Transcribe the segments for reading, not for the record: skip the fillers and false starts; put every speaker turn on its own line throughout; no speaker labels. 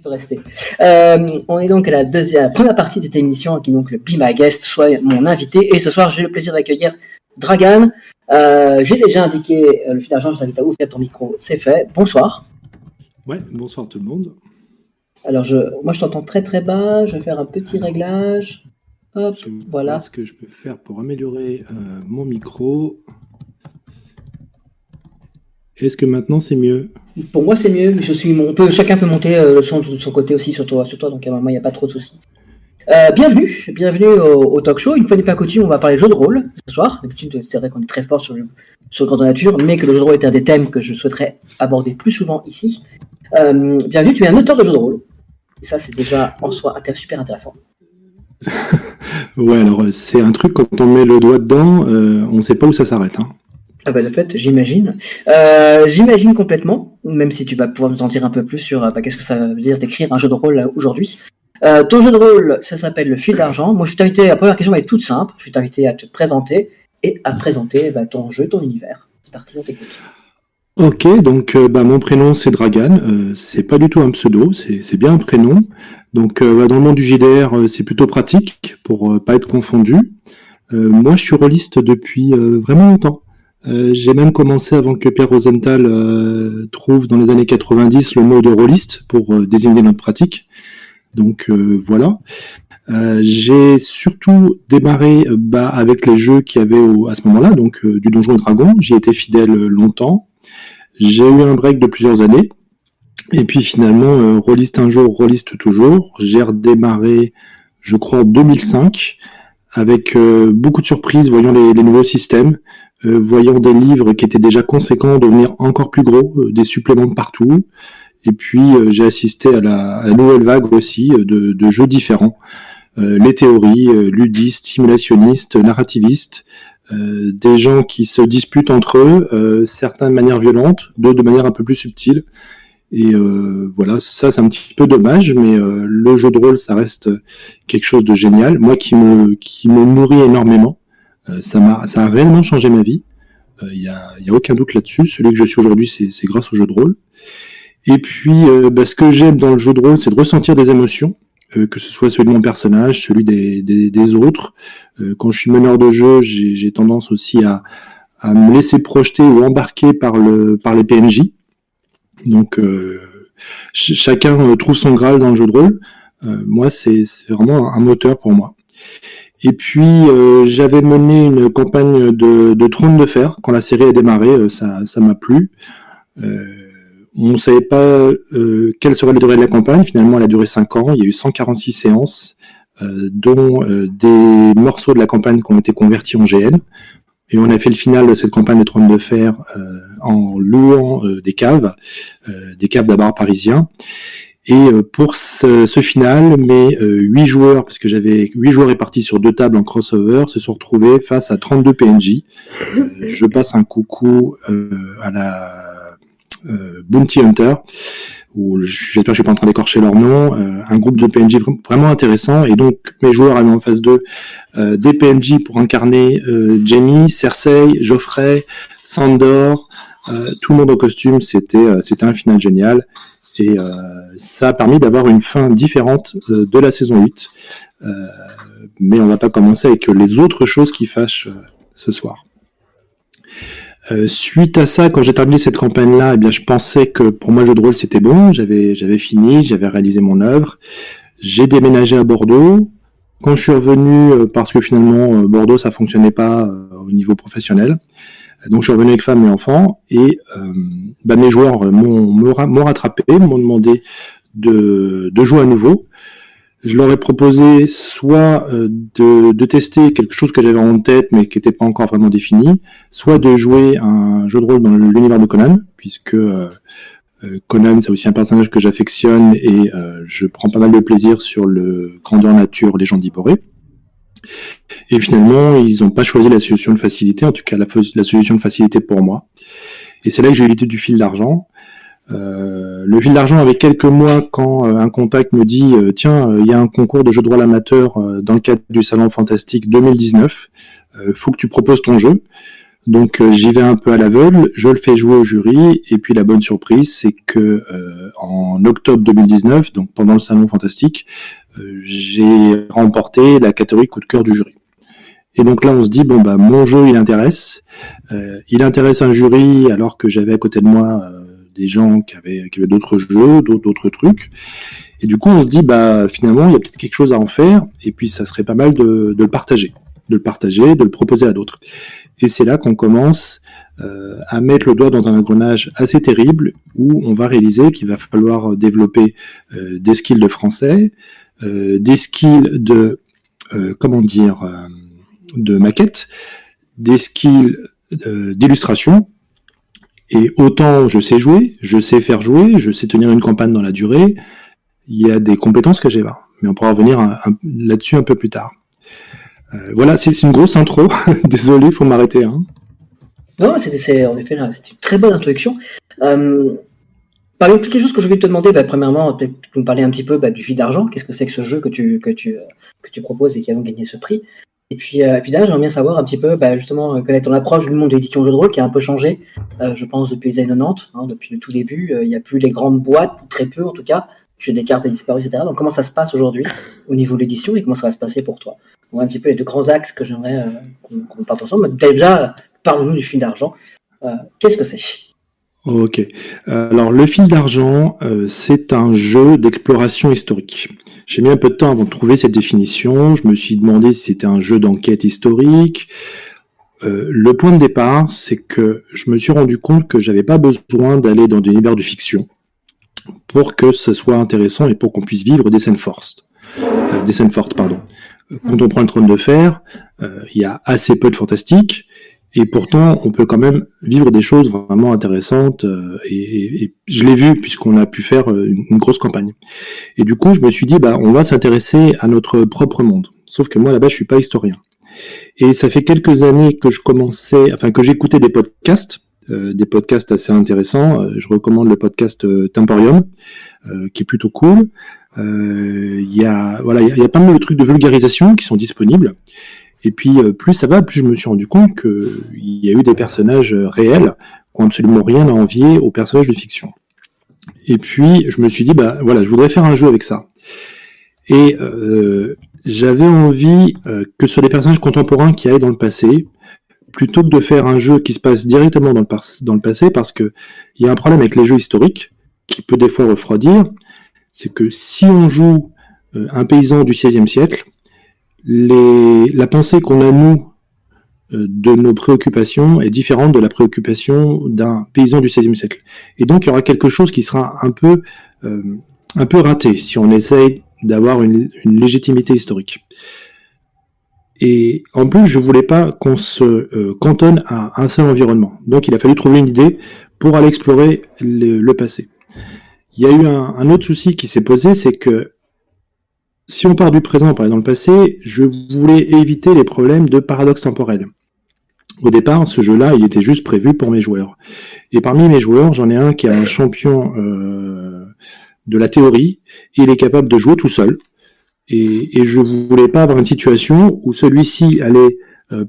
peux rester. On est donc à la première partie de cette émission, qui est donc le Be My Guest, soit mon invité. Et ce soir, j'ai le plaisir d'accueillir Dragan. J'ai déjà indiqué le fil d'argent, je t'invite à ouvrir ton micro, c'est fait. Bonsoir.
Ouais, bonsoir tout le monde.
Alors, moi je t'entends très très bas, je vais faire un petit réglage. Hop, voilà.
Ce que je peux faire pour améliorer mon micro. Est-ce que maintenant c'est mieux ?
Pour moi c'est mieux, chacun peut monter le son de son côté aussi sur toi, donc à un moment il n'y a pas trop de soucis. Bienvenue au talk show. Une fois n'est pas coutume, on va parler de jeux de rôle ce soir. D'habitude, c'est vrai qu'on est très fort sur le grandeur nature, mais que le jeu de rôle est un des thèmes que je souhaiterais aborder plus souvent ici. Bienvenue, tu es un auteur de jeux de rôle. Et ça, c'est déjà en soi super intéressant.
Ouais, alors c'est un truc, quand on met le doigt dedans, on ne sait pas où ça s'arrête. Hein.
Ah bah de fait, j'imagine. J'imagine complètement, même si tu vas pouvoir nous en dire un peu plus sur qu'est-ce que ça veut dire d'écrire un jeu de rôle aujourd'hui. Ton jeu de rôle, ça s'appelle Le Fil d'Argent. Moi, je vais t'inviter, la première question va être toute simple. Je vais t'inviter à te présenter et à présenter ton jeu, ton univers. C'est parti, on t'écoute.
Ok, donc mon prénom c'est Dragan. C'est pas du tout un pseudo, c'est bien un prénom. Donc dans le monde du JDR, c'est plutôt pratique pour pas être confondu. Moi, je suis rôliste depuis vraiment longtemps. J'ai même commencé avant que Pierre Rosenthal trouve dans les années 90 le mot de rôliste pour désigner notre pratique. Donc voilà. J'ai surtout démarré avec les jeux qu'il y avait à ce moment-là, donc du Donjon et Dragon. J'y étais fidèle longtemps. J'ai eu un break de plusieurs années. Et puis finalement, rôliste un jour, rôliste toujours. J'ai redémarré, je crois, en 2005, avec beaucoup de surprises, voyant les nouveaux systèmes, voyant des livres qui étaient déjà conséquents devenir encore plus gros, des suppléments de partout. Et puis j'ai assisté à la nouvelle vague aussi de jeux différents. Les théories, ludistes, simulationnistes, narrativistes, des gens qui se disputent entre eux, certains de manière violente, d'autres de manière un peu plus subtile. Et voilà, ça c'est un petit peu dommage, mais le jeu de rôle, ça reste quelque chose de génial. Moi qui me nourrit énormément, ça a réellement changé ma vie. Il y a aucun doute là-dessus. Celui que je suis aujourd'hui, c'est grâce au jeu de rôle. Et puis, ce que j'aime dans le jeu de rôle, c'est de ressentir des émotions, que ce soit celui de mon personnage, celui des autres. Quand je suis meneur de jeu, j'ai tendance aussi à me laisser projeter ou embarquer par les PNJ. Donc, chacun trouve son Graal dans le jeu de rôle. Moi, c'est vraiment un moteur pour moi. Et puis, j'avais mené une campagne de Trône de Fer. Quand la série a démarré, ça m'a plu. On ne savait pas quelle serait la durée de la campagne. Finalement, elle a duré 5 ans. Il y a eu 146 séances, dont des morceaux de la campagne qui ont été convertis en GN. Et on a fait le final de cette campagne de Trône de Fer en louant des caves d'abord parisiens. Et pour ce final, mes 8 joueurs, parce que j'avais 8 joueurs répartis sur 2 tables en crossover, se sont retrouvés face à 32 PNJ. Je passe un coucou à la Bounty Hunter, où j'espère que je suis pas en train d'écorcher leur nom, un groupe de PNJ vraiment intéressant, et donc mes joueurs avaient en face d'eux des PNJ pour incarner Jaime, Cersei, Joffrey, Sandor, tout le monde en costume. C'était un final génial, et ça a permis d'avoir une fin différente de la saison 8, mais on va pas commencer avec les autres choses qui fâchent ce soir. Suite à ça, quand j'ai terminé cette campagne-là, je pensais que pour moi le jeu de rôle c'était bon, j'avais fini, j'avais réalisé mon œuvre. J'ai déménagé à Bordeaux. Quand je suis revenu, parce que finalement Bordeaux ça fonctionnait pas au niveau professionnel, donc je suis revenu avec femme et enfants, et mes joueurs m'ont rattrapé, m'ont demandé de jouer à nouveau. Je leur ai proposé soit de tester quelque chose que j'avais en tête mais qui n'était pas encore vraiment défini, soit de jouer un jeu de rôle dans l'univers de Conan, puisque Conan c'est aussi un personnage que j'affectionne, et je prends pas mal de plaisir sur le grandeur nature Légende d'Iboré. Et finalement, ils n'ont pas choisi la solution de facilité, en tout cas la solution de facilité pour moi. Et c'est là que j'ai eu l'idée du Fil d'Argent. Le Fil d'Argent avait quelques mois quand un contact me dit tiens, il y a un concours de jeux de rôle amateur dans le cadre du Salon Fantastique 2019, faut que tu proposes ton jeu. Donc j'y vais un peu à l'aveugle, je le fais jouer au jury, et puis la bonne surprise, c'est que en octobre 2019, donc pendant le Salon Fantastique, j'ai remporté la catégorie coup de cœur du jury. Et donc là, on se dit, bon, bah, mon jeu, il intéresse un jury, alors que j'avais à côté de moi des gens qui avaient d'autres jeux, d'autres trucs. Et du coup, on se dit, bah, finalement, il y a peut-être quelque chose à en faire, et puis ça serait pas mal de le partager, de le proposer à d'autres. Et c'est là qu'on commence à mettre le doigt dans un engrenage assez terrible, où on va réaliser qu'il va falloir développer des skills de français, des skills de, de maquette, des skills d'illustration, et autant je sais jouer, je sais faire jouer, je sais tenir une campagne dans la durée, il y a des compétences que j'ai pas. Mais on pourra revenir là-dessus un peu plus tard. Voilà, c'est une grosse intro. Désolé, faut m'arrêter. Hein.
Non, c'est en effet c'était une très bonne introduction. Parmi toutes les choses que je vais te demander, premièrement, peut-être nous parler un petit peu du fil d'argent. Qu'est-ce que c'est que ce jeu que tu proposes et qui a donc gagné ce prix? Et puis derrière, j'aimerais bien savoir un petit peu justement quelle est ton approche du monde de l'édition jeu de rôle qui a un peu changé, je pense, depuis les années 90, depuis le tout début. Il n'y a plus les grandes boîtes, ou très peu en tout cas. Le jeu des cartes a disparu, etc. Donc comment ça se passe aujourd'hui au niveau de l'édition et comment ça va se passer pour toi? On voit un petit peu les deux grands axes que j'aimerais qu'on parte ensemble. Déjà, parle-nous du fil d'argent. Qu'est-ce que c'est?
Ok. Alors, le fil d'argent, c'est un jeu d'exploration historique. J'ai mis un peu de temps avant de trouver cette définition. Je me suis demandé si c'était un jeu d'enquête historique. Le point de départ, c'est que je me suis rendu compte que j'avais pas besoin d'aller dans des univers de fiction pour que ce soit intéressant et pour qu'on puisse vivre des scènes fortes. Quand on prend le Trône de Fer, il y a assez peu de fantastique. Et pourtant, on peut quand même vivre des choses vraiment intéressantes. Et je l'ai vu puisqu'on a pu faire une grosse campagne. Et du coup, je me suis dit, on va s'intéresser à notre propre monde. Sauf que moi, là-bas, je suis pas historien. Et ça fait quelques années que que j'écoutais des podcasts assez intéressants. Je recommande le podcast Temporium, qui est plutôt cool. Il y a pas mal de trucs de vulgarisation qui sont disponibles. Et puis, plus ça va, plus je me suis rendu compte qu'il y a eu des personnages réels qui n'ont absolument rien à envier aux personnages de fiction. Et puis, je me suis dit, je voudrais faire un jeu avec ça. Et j'avais envie que ce soit des personnages contemporains qui aillent dans le passé, plutôt que de faire un jeu qui se passe directement dans le passé, parce que il y a un problème avec les jeux historiques, qui peut des fois refroidir, c'est que si on joue un paysan du XVIe siècle, la pensée qu'on a, nous, de nos préoccupations est différente de la préoccupation d'un paysan du XVIe siècle. Et donc, il y aura quelque chose qui sera un peu raté si on essaye d'avoir une légitimité historique. Et en plus, je voulais pas qu'on se cantonne à un seul environnement. Donc, il a fallu trouver une idée pour aller explorer le passé. Il y a eu un autre souci qui s'est posé, c'est que si on part du présent pour aller dans le passé, je voulais éviter les problèmes de paradoxe temporel. Au départ, ce jeu-là, il était juste prévu pour mes joueurs. Et parmi mes joueurs, j'en ai un qui est un champion de la théorie, et il est capable de jouer tout seul. Et je voulais pas avoir une situation où celui-ci allait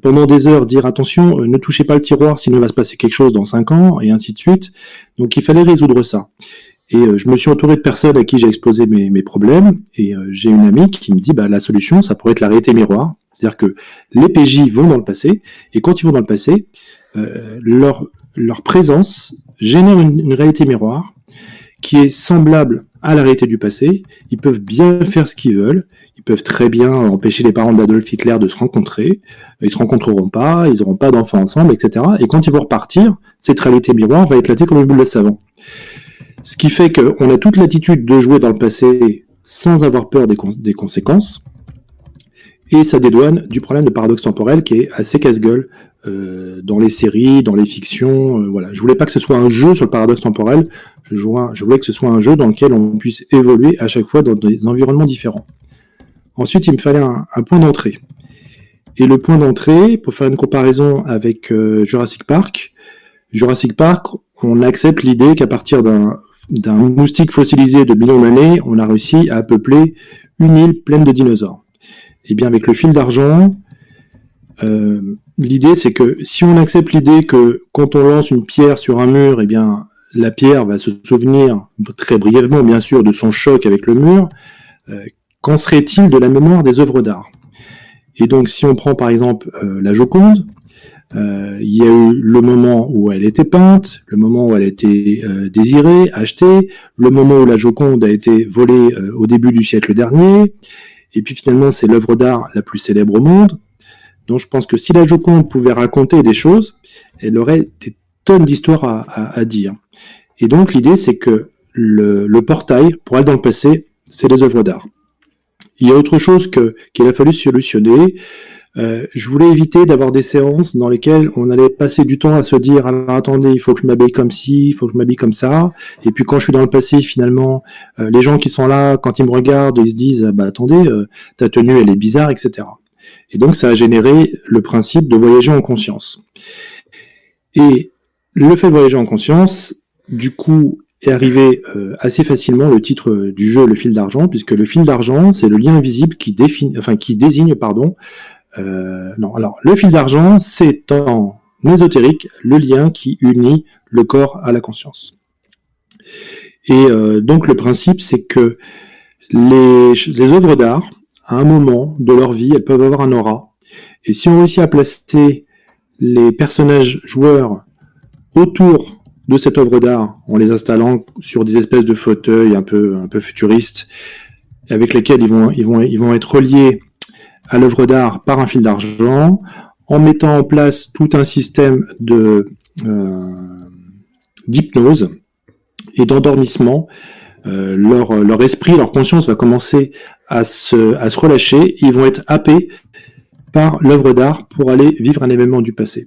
pendant des heures dire attention, ne touchez pas le tiroir, sinon il va se passer quelque chose dans 5 ans, et ainsi de suite. Donc il fallait résoudre ça. Et je me suis entouré de personnes à qui j'ai exposé mes problèmes, et j'ai une amie qui me dit la solution, ça pourrait être la réalité miroir. C'est-à-dire que les PJ vont dans le passé, et quand ils vont dans le passé, leur présence génère une réalité miroir qui est semblable à la réalité du passé. Ils peuvent bien faire ce qu'ils veulent, ils peuvent très bien empêcher les parents d'Adolf Hitler de se rencontrer, ils se rencontreront pas, ils n'auront pas d'enfants ensemble, etc. Et quand ils vont repartir, cette réalité miroir va éclater comme une boule de savon. Ce qui fait qu'on a toute l'attitude de jouer dans le passé sans avoir peur des conséquences, et ça dédouane du problème de paradoxe temporel qui est assez casse-gueule dans les séries, dans les fictions. Voilà. Je voulais pas que ce soit un jeu sur le paradoxe temporel, je voulais que ce soit un jeu dans lequel on puisse évoluer à chaque fois dans des environnements différents. Ensuite, il me fallait un point d'entrée. Et le point d'entrée, pour faire une comparaison avec Jurassic Park, on accepte l'idée qu'à partir d'un moustique fossilisé de millions d'années, on a réussi à peupler une île pleine de dinosaures. Et bien avec le fil d'argent, L'idée, c'est que si on accepte l'idée que quand on lance une pierre sur un mur, eh bien, la pierre va se souvenir très brièvement, bien sûr, de son choc avec le mur, qu'en serait-il de la mémoire des œuvres d'art? Et donc, si on prend par exemple la Joconde, il y a eu le moment où elle était peinte, le moment où elle a été désirée, achetée, le moment où la Joconde a été volée au début du siècle dernier, et puis finalement, c'est l'œuvre d'art la plus célèbre au monde. Donc je pense que si la Joconde pouvait raconter des choses, elle aurait des tonnes d'histoires à dire. Et donc l'idée, c'est que le portail, pour aller dans le passé, c'est les œuvres d'art. Il y a autre chose qu'il a fallu solutionner. Je voulais éviter d'avoir des séances dans lesquelles on allait passer du temps à se dire alors attendez, il faut que je m'habille comme ci, il faut que je m'habille comme ça. Et puis quand je suis dans le passé, finalement, les gens qui sont là, quand ils me regardent, ils se disent bah attendez, ta tenue elle est bizarre, etc. Et donc ça a généré le principe de voyager en conscience. Et le fait de voyager en conscience, du coup, est arrivé assez facilement le titre du jeu, le fil d'argent, puisque le fil d'argent, c'est le lien invisible qui désigne, le fil d'argent, c'est en ésotérique le lien qui unit le corps à la conscience. Et donc le principe, c'est que les œuvres d'art, à un moment de leur vie, elles peuvent avoir un aura. Et si on réussit à placer les personnages joueurs autour de cette œuvre d'art, en les installant sur des espèces de fauteuils un peu futuristes, avec lesquels ils vont être reliés à l'œuvre d'art par un fil d'argent, en mettant en place tout un système d'hypnose et d'endormissement, leur esprit, leur conscience va commencer à se relâcher, et ils vont être happés par l'œuvre d'art pour aller vivre un événement du passé.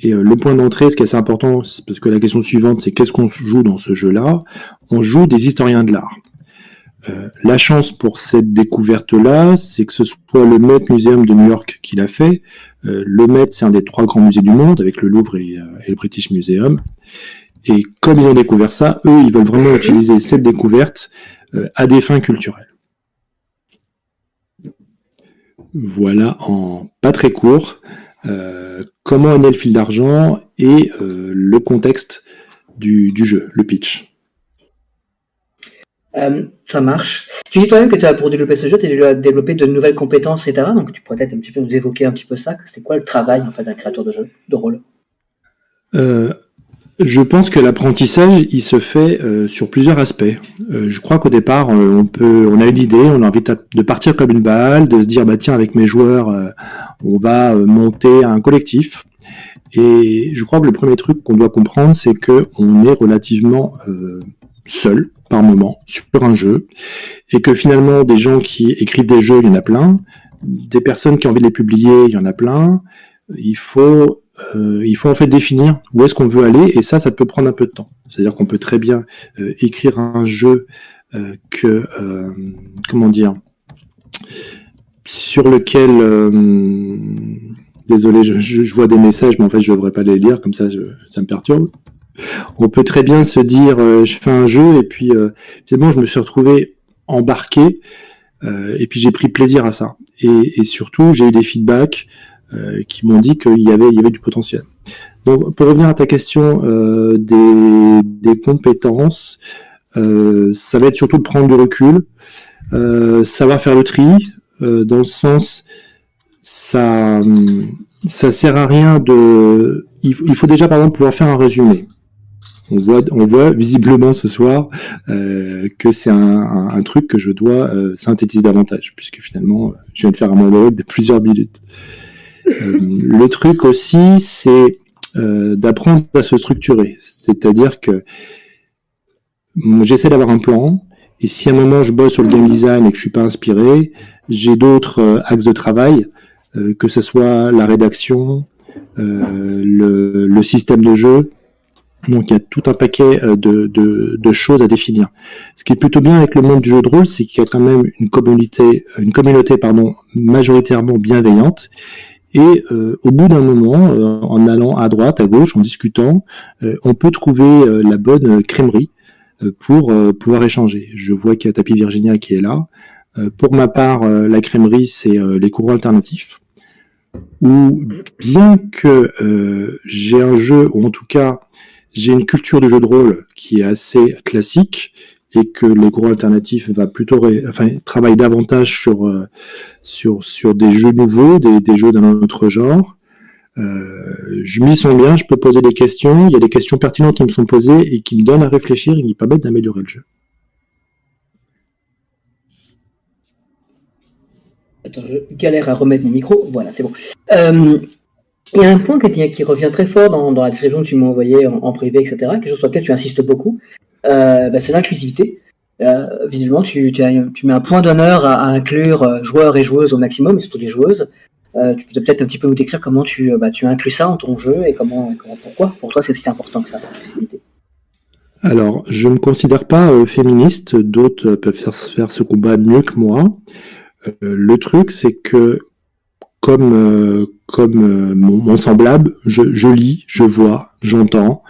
Et le point d'entrée, ce qui est assez important, parce que la question suivante, c'est qu'est-ce qu'on joue dans ce jeu-là? On joue des historiens de l'art. La chance pour cette découverte-là, c'est que ce soit le Met Museum de New York qui l'a fait. Le Met, c'est un des 3 grands musées du monde, avec le Louvre et le British Museum. Et comme ils ont découvert ça, eux, ils veulent vraiment utiliser cette découverte à des fins culturelles. Voilà, en pas très court, comment est né le fil d'argent et le contexte du jeu, le pitch.
Ça marche. Tu dis toi-même que pour développer ce jeu, tu as déjà développé de nouvelles compétences, etc. Donc tu pourrais peut-être un petit peu nous évoquer un petit peu ça. C'est quoi le travail en fait d'un créateur de jeu, de rôle?
Je pense que l'apprentissage, il se fait sur plusieurs aspects. Je crois qu'au départ, on a une idée, on a envie de partir comme une balle, de se dire bah tiens, avec mes joueurs, on va monter un collectif. Et je crois que le premier truc qu'on doit comprendre, c'est que on est relativement seul par moment sur un jeu, et que finalement des gens qui écrivent des jeux, il y en a plein, des personnes qui ont envie de les publier, il y en a plein. Il faut en fait définir où est-ce qu'on veut aller, et ça peut prendre un peu de temps. C'est-à-dire qu'on peut très bien écrire un jeu sur lequel désolé, je vois des messages, mais en fait je ne devrais pas les lire, comme ça ça me perturbe. On peut très bien se dire je fais un jeu et puis finalement je me suis retrouvé embarqué et puis j'ai pris plaisir à ça. Et surtout j'ai eu des feedbacks qui m'ont dit qu'il y avait du potentiel. Donc pour revenir à ta question des compétences, ça va être surtout de prendre du recul, savoir faire le tri, dans le sens ça sert à rien il faut déjà par exemple pouvoir faire un résumé. On voit visiblement ce soir que c'est un truc que je dois synthétiser davantage, puisque finalement je viens de faire un monologue de plusieurs minutes. Le truc aussi, c'est d'apprendre à se structurer. C'est-à-dire que j'essaie d'avoir un plan, et si à un moment je bosse sur le game design et que je suis pas inspiré, j'ai d'autres axes de travail, que ce soit la rédaction, le système de jeu. Donc il y a tout un paquet de choses à définir. Ce qui est plutôt bien avec le monde du jeu de rôle, c'est qu'il y a quand même une communauté majoritairement bienveillante. Et au bout d'un moment, en allant à droite, à gauche, en discutant, on peut trouver la bonne crèmerie pour pouvoir échanger. Je vois qu'il y a Tapis Virginia qui est là. Pour ma part, la crèmerie, c'est les courants alternatifs. où bien que j'ai un jeu, ou en tout cas j'ai une culture de jeu de rôle qui est assez classique, et que les courants alternatifs va plutôt travaille davantage sur des jeux nouveaux, des jeux d'un autre genre. Je m'y sens bien, je peux poser des questions, il y a des questions pertinentes qui me sont posées et qui me donnent à réfléchir et qui me permettent d'améliorer le jeu.
Attends, je galère à remettre mon micro. Voilà, c'est bon. Il y a un point qui revient très fort dans la description que tu m'as envoyée en privé, etc., quelque chose sur lequel tu insistes beaucoup, c'est l'inclusivité. Visiblement, tu mets un point d'honneur à inclure joueurs et joueuses au maximum, et surtout les joueuses. Tu peux peut-être un petit peu nous décrire comment tu inclus ça en ton jeu et pourquoi pour toi c'est si important que ça, l'inclusivité.
Alors, je ne me considère pas féministe, d'autres peuvent faire ce combat mieux que moi. Le truc, c'est que comme mon semblable, je lis, je vois, j'entends.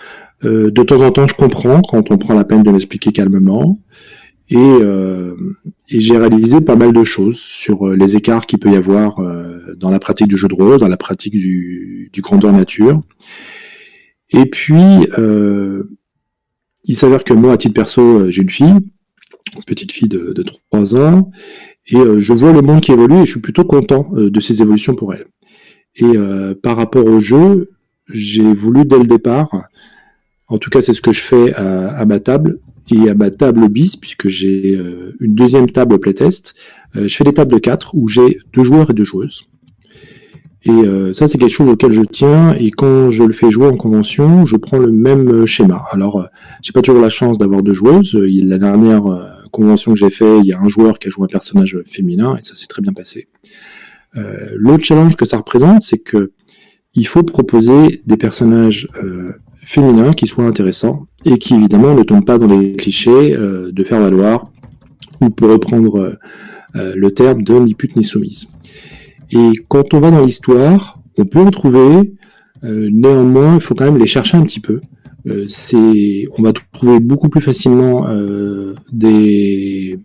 De temps en temps, je comprends quand on prend la peine de m'expliquer calmement. Et j'ai réalisé pas mal de choses sur les écarts qu'il peut y avoir dans la pratique du jeu de rôle, dans la pratique du grandeur nature. Et puis, il s'avère que moi, à titre perso, j'ai une petite fille de 3 ans, et je vois le monde qui évolue et je suis plutôt content de ces évolutions pour elle. Et par rapport au jeu, j'ai voulu dès le départ, en tout cas c'est ce que je fais à ma table, et à ma table bis, puisque j'ai une deuxième table playtest, je fais des tables de 4 où j'ai 2 joueurs et 2 joueuses. Et ça, c'est quelque chose auquel je tiens, et quand je le fais jouer en convention, je prends le même schéma. Alors, j'ai pas toujours la chance d'avoir 2 joueuses. La dernière convention que j'ai fait, il y a un joueur qui a joué un personnage féminin, et ça s'est très bien passé. L'autre challenge que ça représente, c'est que il faut proposer des personnages féminins qui soient intéressants et qui évidemment ne tombent pas dans les clichés de faire valoir, ou pour reprendre le terme de ni pute ni soumise. Et quand on va dans l'histoire, on peut en trouver, néanmoins il faut quand même les chercher un petit peu. On va trouver beaucoup plus facilement des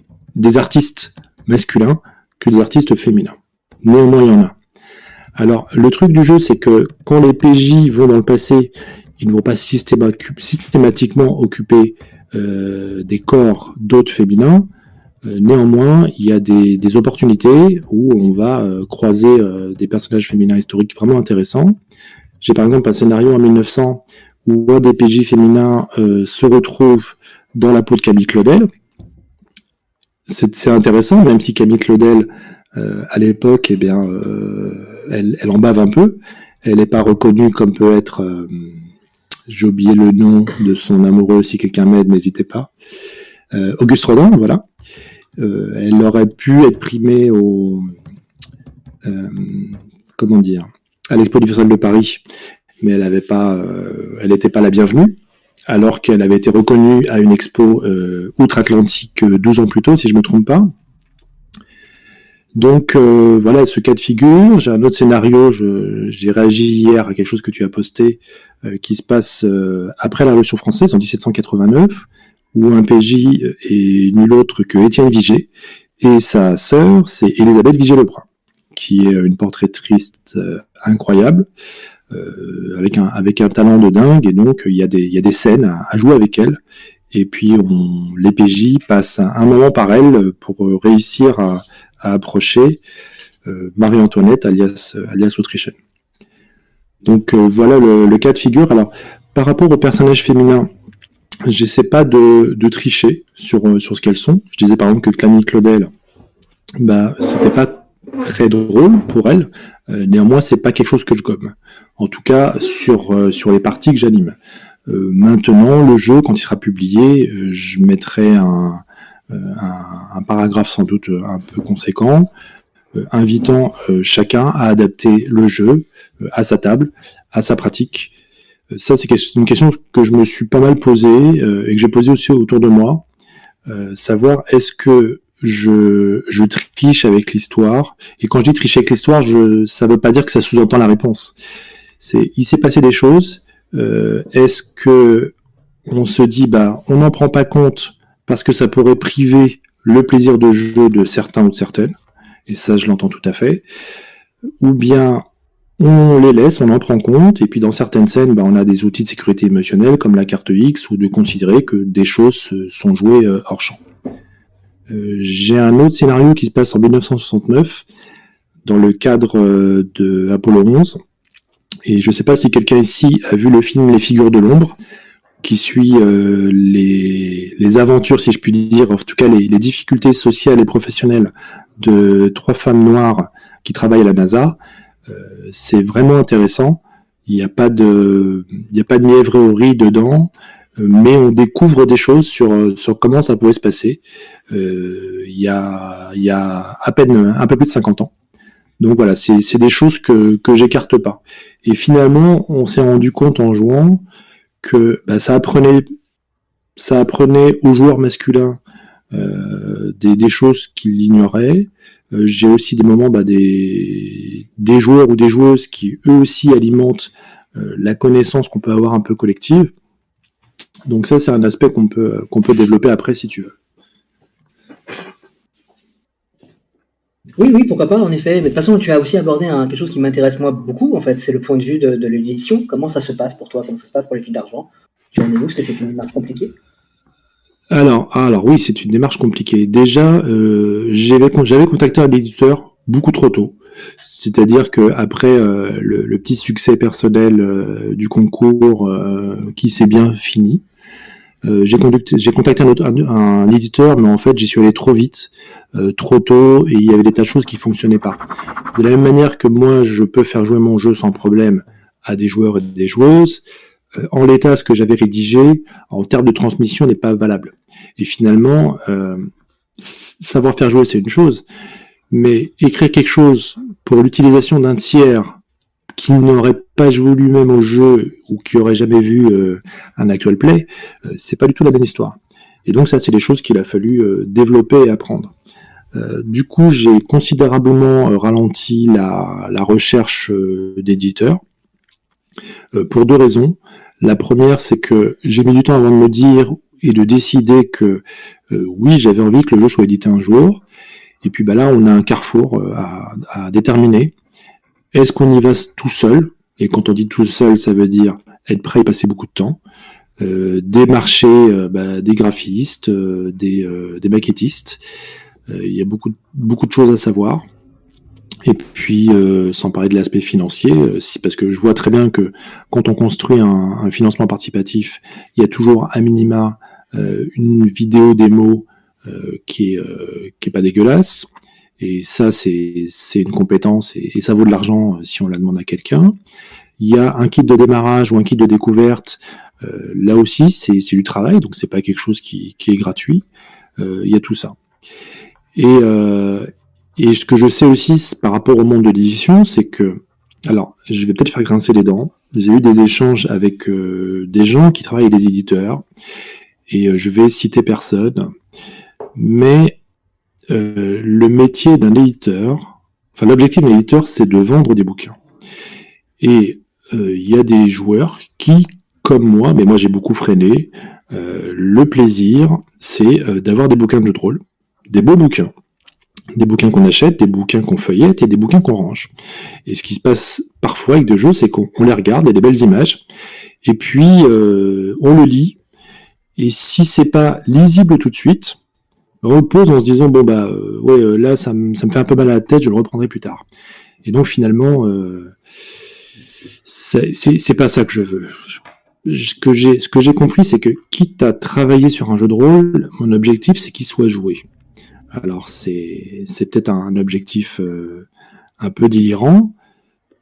artistes masculins que des artistes féminins. Néanmoins il y en a. Alors, le truc du jeu, c'est que quand les PJ vont dans le passé, ils ne vont pas systématiquement occuper des corps d'autres féminins. Néanmoins, il y a des opportunités où on va croiser des personnages féminins historiques vraiment intéressants. J'ai par exemple un scénario en 1900 où un des PJ féminins se retrouve dans la peau de Camille Claudel. C'est intéressant, même si Camille Claudel, à l'époque, eh bien, elle en bave un peu. Elle n'est pas reconnue comme peut être... j'ai oublié le nom de son amoureux, si quelqu'un m'aide, n'hésitez pas. Auguste Rodin, voilà. Elle aurait pu être primée à l'Expo universelle de Paris, mais elle n'était pas la bienvenue, alors qu'elle avait été reconnue à une expo outre-Atlantique 12 ans plus tôt, si je ne me trompe pas. Donc voilà ce cas de figure. J'ai un autre scénario, j'ai réagi hier à quelque chose que tu as posté, qui se passe après la Révolution française, en 1789, où un PJ est nul autre que Étienne Vigée, et sa sœur, c'est Élisabeth Vigée-Lebrun, qui est une portraitiste incroyable, avec un talent de dingue, et donc il y a des scènes à jouer avec elle, et puis les PJ passent un moment par elle pour réussir à approcher Marie-Antoinette, alias Autrichienne. Donc voilà le cas de figure. Alors, par rapport aux personnages féminins, j'essaie pas de tricher sur ce qu'elles sont. Je disais par exemple que Camille Claudel, c'était pas très drôle pour elle. Néanmoins, c'est pas quelque chose que je gomme. En tout cas, sur les parties que j'anime. Maintenant, le jeu, quand il sera publié, je mettrai un paragraphe sans doute un peu conséquent, invitant chacun à adapter le jeu à sa table, à sa pratique. Ça, c'est une question que je me suis pas mal posée et que j'ai posée aussi autour de moi. Savoir, est-ce que je triche avec l'histoire? Et quand je dis tricher avec l'histoire, ça veut pas dire que ça sous-entend la réponse. Il s'est passé des choses. Est-ce que on se dit, on n'en prend pas compte parce que ça pourrait priver le plaisir de jeu de certains ou de certaines, et ça je l'entends tout à fait, ou bien on les laisse, on en prend compte, et puis dans certaines scènes, on a des outils de sécurité émotionnelle comme la carte X, ou de considérer que des choses sont jouées hors champ. J'ai un autre scénario qui se passe en 1969, dans le cadre de Apollo 11, et je ne sais pas si quelqu'un ici a vu le film Les Figures de l'ombre, qui suit les aventures, si je puis dire, en tout cas les difficultés sociales et professionnelles de 3 femmes noires qui travaillent à la NASA. C'est vraiment intéressant. Il n'y a pas de mièvrerie dedans, mais on découvre des choses sur comment ça pouvait se passer. Il y a à peine un peu plus de 50 ans. Donc voilà, c'est des choses que j'écarte pas. Et finalement, on s'est rendu compte en jouant que ça apprenait aux joueurs masculins des choses qu'ils ignoraient. J'ai aussi des moments des joueurs ou des joueuses qui eux aussi alimentent la connaissance qu'on peut avoir un peu collective. Donc ça, c'est un aspect qu'on peut développer après si tu veux.
Oui, pourquoi pas, en effet. Mais de toute façon, tu as aussi abordé quelque chose qui m'intéresse moi beaucoup, en fait, c'est le point de vue de l'édition. Comment ça se passe pour toi? Comment ça se passe pour les filles d'argent? Tu en es où? Est-ce que c'est une démarche compliquée?
Alors oui, c'est une démarche compliquée. Déjà, j'avais contacté un éditeur beaucoup trop tôt. C'est-à-dire que après le petit succès personnel du concours qui s'est bien fini, j'ai contacté un éditeur, mais en fait j'y suis allé trop vite, trop tôt, et il y avait des tas de choses qui fonctionnaient pas. De la même manière que moi, je peux faire jouer mon jeu sans problème à des joueurs et des joueuses, en l'état, ce que j'avais rédigé, en termes de transmission, n'est pas valable. Et finalement, savoir faire jouer, c'est une chose, mais écrire quelque chose pour l'utilisation d'un tiers qui n'aurait pas joué lui-même au jeu ou qui aurait jamais vu un actual play, c'est pas du tout la même histoire. Et donc ça, c'est des choses qu'il a fallu développer et apprendre. Du coup, j'ai considérablement ralenti la recherche d'éditeurs pour 2 raisons. La première, c'est que j'ai mis du temps avant de me dire et de décider que oui, j'avais envie que le jeu soit édité un jour. Et puis là, on a un carrefour à déterminer. Est-ce qu'on y va tout seul? Et quand on dit tout seul, ça veut dire être prêt à y passer beaucoup de temps. Démarcher des graphistes, des maquettistes. Il y a beaucoup de choses à savoir. Et puis, sans parler de l'aspect financier, parce que je vois très bien que quand on construit un financement participatif, il y a toujours à minima une vidéo démo qui est pas dégueulasse. Et ça, c'est une compétence et ça vaut de l'argent si on la demande à quelqu'un. Il y a un kit de démarrage ou un kit de découverte. Là aussi, c'est du travail, donc c'est pas quelque chose qui est gratuit. Il y a tout ça. Et ce que je sais aussi par rapport au monde de l'édition, c'est que, alors, je vais peut-être faire grincer les dents. J'ai eu des échanges avec des gens qui travaillent avec des éditeurs, et je vais citer personne, mais le métier d'un éditeur, enfin l'objectif d'un éditeur, c'est de vendre des bouquins. Et il y a des joueurs qui, comme moi, mais moi j'ai beaucoup freiné, le plaisir, c'est d'avoir des bouquins de jeux de rôle, des beaux bouquins. Des bouquins qu'on achète, des bouquins qu'on feuillette et des bouquins qu'on range. Et ce qui se passe parfois avec des jeux, c'est qu'on les regarde, il y a des belles images, et puis on le lit, et si c'est pas lisible tout de suite, on le pose en se disant là ça me fait un peu mal à la tête, je le reprendrai plus tard. Et donc finalement, c'est pas ça que je veux. Ce que j'ai compris, c'est que quitte à travailler sur un jeu de rôle, mon objectif c'est qu'il soit joué. Alors c'est peut-être un objectif un peu délirant,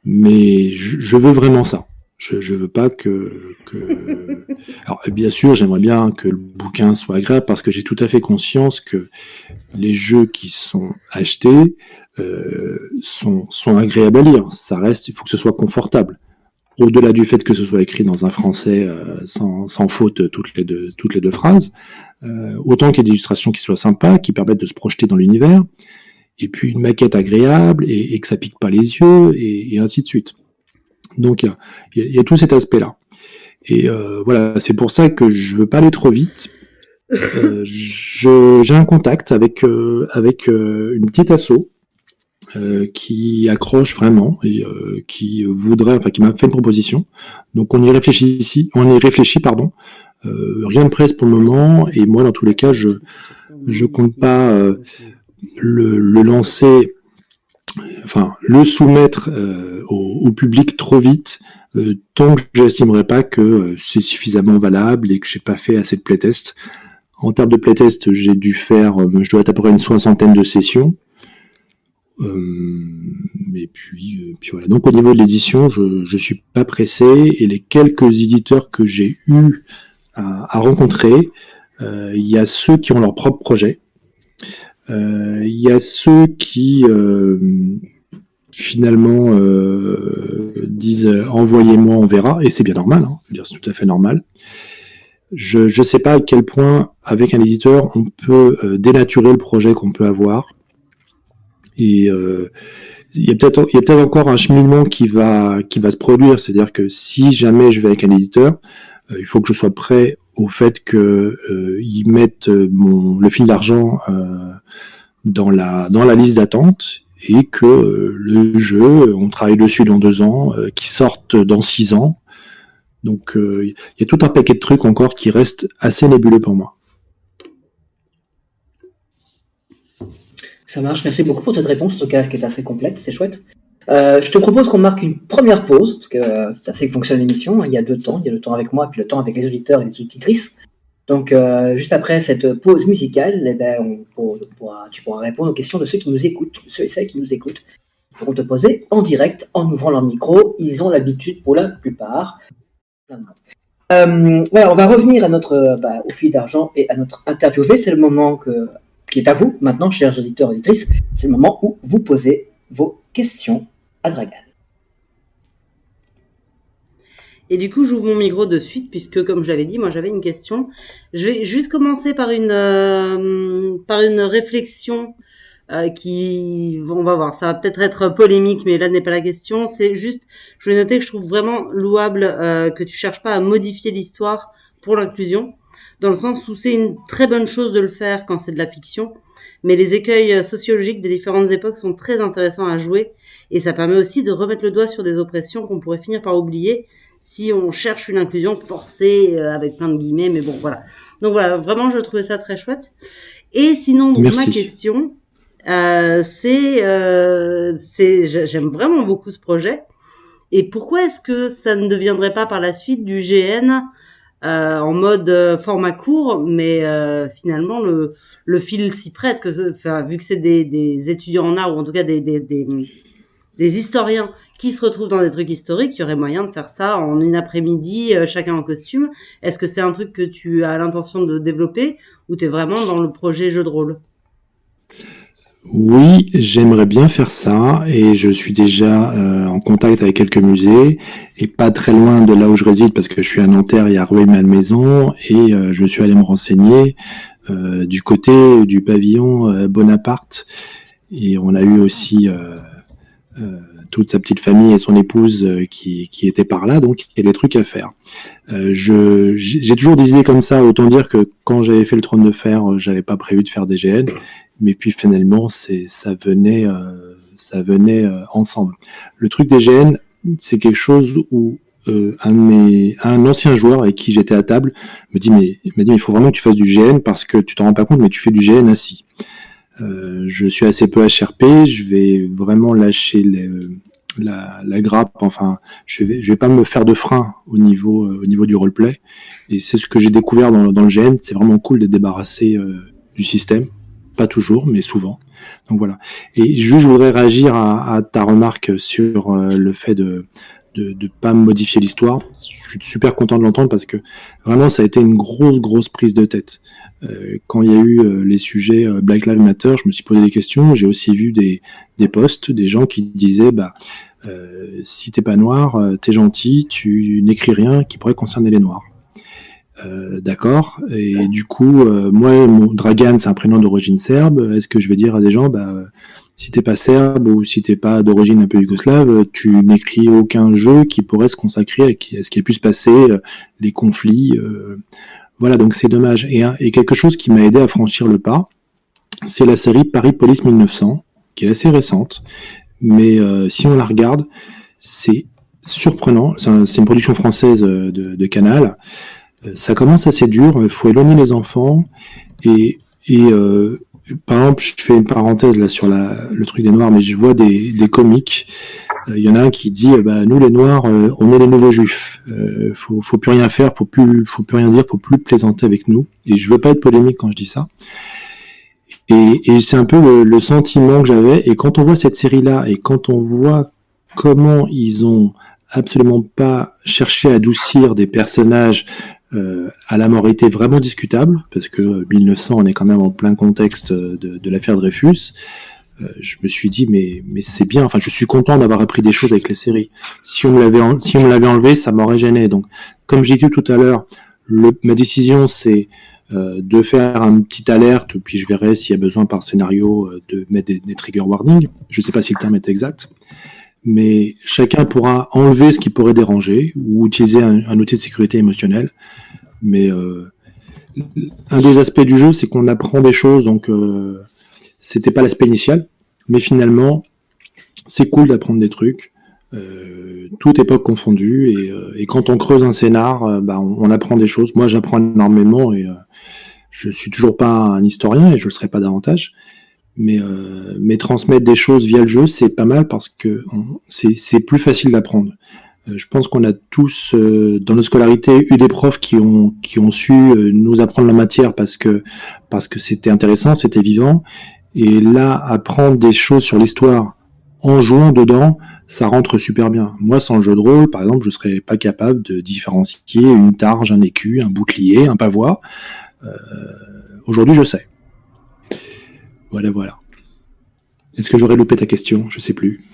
mais je veux vraiment ça. Je veux pas que... Alors bien sûr, j'aimerais bien que le bouquin soit agréable parce que j'ai tout à fait conscience que les jeux qui sont achetés sont agréables à lire. Ça reste, il faut que ce soit confortable. Au-delà du fait que ce soit écrit dans un français sans faute toutes les deux phrases, autant qu'il y ait des illustrations qui soient sympas, qui permettent de se projeter dans l'univers, et puis une maquette agréable, et que ça pique pas les yeux, et ainsi de suite. Donc il y a tout cet aspect-là. Et voilà, c'est pour ça que je veux pas aller trop vite. J'ai un contact avec une petite asso qui accroche vraiment et qui m'a fait une proposition. Donc on y réfléchit, pardon. Rien de presse pour le moment, et moi dans tous les cas, je compte pas le lancer, enfin le soumettre au public trop vite, tant que j'estimerai pas que c'est suffisamment valable et que j'ai pas fait assez de playtest. En termes de playtest, j'ai dû faire, je dois être à peu près une 60aine de sessions. Et puis voilà. Donc au niveau de l'édition, je suis pas pressé, et les quelques éditeurs que j'ai eu à rencontrer, il y a ceux qui ont leur propre projet, il y a ceux qui finalement disent envoyez-moi, on verra, et c'est bien normal, hein, je veux dire, c'est tout à fait normal. Je sais pas à quel point avec un éditeur on peut dénaturer le projet qu'on peut avoir. Et il y a peut-être encore un cheminement qui va se produire, c'est-à-dire que si jamais je vais avec un éditeur, il faut que je sois prêt au fait que ils mettent le fil d'argent dans la liste d'attente, et que le jeu, on travaille dessus dans 2 ans, qu'il sorte dans 6 ans. Donc il y a tout un paquet de trucs encore qui restent assez nébuleux pour moi.
Ça marche, merci beaucoup pour cette réponse, en tout cas, qui est assez complète, c'est chouette. Je te propose qu'on marque une première pause, parce que c'est ainsi que fonctionne l'émission. Il y a 2 temps, il y a le temps avec moi, puis le temps avec les auditeurs et les auditrices. Donc, juste après cette pause musicale, eh ben, tu pourras répondre aux questions de ceux qui nous écoutent, ceux et celles qui nous écoutent. Ils pourront te poser en direct, en ouvrant leur micro. Ils ont l'habitude pour la plupart. Voilà, on va revenir à au fil d'argent et à notre interviewé. C'est le moment qui est à vous maintenant, chers auditeurs et auditrices. C'est le moment où vous posez vos questions à Dragan.
Et du coup, j'ouvre mon micro de suite, puisque, comme je l'avais dit, moi, j'avais une question. Je vais juste commencer par une réflexion on va voir, ça va peut-être être polémique, mais là n'est pas la question. C'est juste, je vais noter que je trouve vraiment louable que tu cherches pas à modifier l'histoire pour l'inclusion, dans le sens où c'est une très bonne chose de le faire quand c'est de la fiction, mais les écueils sociologiques des différentes époques sont très intéressants à jouer, et ça permet aussi de remettre le doigt sur des oppressions qu'on pourrait finir par oublier si on cherche une inclusion forcée avec plein de guillemets, mais bon, voilà. Donc voilà, vraiment, je trouvais ça très chouette. Et sinon, donc, ma question, j'aime vraiment beaucoup ce projet. Et pourquoi est-ce que ça ne deviendrait pas par la suite du GN en mode format court, mais finalement le fil s'y prête, vu que c'est des étudiants en art, ou en tout cas des historiens qui se retrouvent dans des trucs historiques, il y aurait moyen de faire ça en une après-midi, chacun en costume. Est-ce que c'est un truc que tu as l'intention de développer, ou t'es vraiment dans le projet jeu de rôle ?
Oui, j'aimerais bien faire ça, et je suis déjà en contact avec quelques musées, et pas très loin de là où je réside, parce que je suis à Nanterre, il y a Rueil-Malmaison, et je suis allé me renseigner du côté du pavillon Bonaparte, et on a eu aussi toute sa petite famille et son épouse qui étaient par là, donc il y a des trucs à faire. J'ai toujours des idées comme ça, autant dire que quand j'avais fait le Trône de Fer, j'avais pas prévu de faire des GN, mais puis finalement ça venait ensemble. Le truc des GN, c'est quelque chose où un ancien joueur avec qui j'étais à table m'a dit il faut vraiment que tu fasses du GN, parce que tu t'en rends pas compte, mais tu fais du GN assis. Je suis assez peu HRP, je vais vraiment lâcher la grappe, enfin je vais pas me faire de frein au niveau du roleplay, et c'est ce que j'ai découvert dans le GN. C'est vraiment cool d'être débarrassé du système, pas toujours mais souvent. Donc voilà. Et je voudrais réagir à ta remarque sur le fait de pas modifier l'histoire. Je suis super content de l'entendre, parce que vraiment ça a été une grosse prise de tête. Quand il y a eu les sujets Black Lives Matter, je me suis posé des questions. J'ai aussi vu des posts, des gens qui disaient si t'es pas noir, t'es gentil, tu n'écris rien qui pourrait concerner les noirs. D'accord. Et du coup, moi, mon Dragan, c'est un prénom d'origine serbe. Est-ce que je vais dire à des gens, si t'es pas serbe ou si t'es pas d'origine un peu yougoslave, tu n'écris aucun jeu qui pourrait se consacrer à ce qui a pu se passer, les conflits. Voilà, donc c'est dommage. Et quelque chose qui m'a aidé à franchir le pas, c'est la série Paris Police 1900, qui est assez récente, mais si on la regarde, c'est surprenant. C'est une production française de Canal. Ça commence assez dur, il faut éloigner les enfants, et par exemple, je fais une parenthèse là sur le truc des Noirs, mais je vois des comiques. Il y en a un qui dit nous les Noirs, on est les nouveaux Juifs. Faut plus rien faire, faut plus rien dire, faut plus plaisanter avec nous. Et je veux pas être polémique quand je dis ça. Et c'est un peu le sentiment que j'avais. Et quand on voit cette série-là, et quand on voit comment ils ont absolument pas cherché à adoucir des personnages à la moralité vraiment discutable, parce que 1900, on est quand même en plein contexte de l'affaire Dreyfus. Je me suis dit mais c'est bien. Enfin, je suis content d'avoir appris des choses avec les séries. Si on me l'avait enlevé, ça m'aurait gêné. Donc, comme j'ai dit tout à l'heure, ma décision c'est de faire une petite alerte, puis je verrai s'il y a besoin par scénario de mettre des trigger warnings. Je ne sais pas si le terme est exact, mais chacun pourra enlever ce qui pourrait déranger ou utiliser un outil de sécurité émotionnelle. Mais un des aspects du jeu, c'est qu'on apprend des choses, donc c'était pas l'aspect initial, mais finalement, c'est cool d'apprendre des trucs, toute époque confondue, et quand on creuse un scénar, on apprend des choses. Moi, j'apprends énormément, et je suis toujours pas un historien, et je le serai pas davantage, mais transmettre des choses via le jeu, c'est pas mal, parce que c'est plus facile d'apprendre. Je pense qu'on a tous, dans notre scolarité, eu des profs qui ont su nous apprendre la matière parce que c'était intéressant, c'était vivant. Et là, apprendre des choses sur l'histoire en jouant dedans, ça rentre super bien. Moi, sans le jeu de rôle, par exemple, je serais pas capable de différencier une targe, un écu, un bouclier, un pavois. Aujourd'hui, je sais. Voilà. Est-ce que j'aurais loupé ta question ? Je sais plus.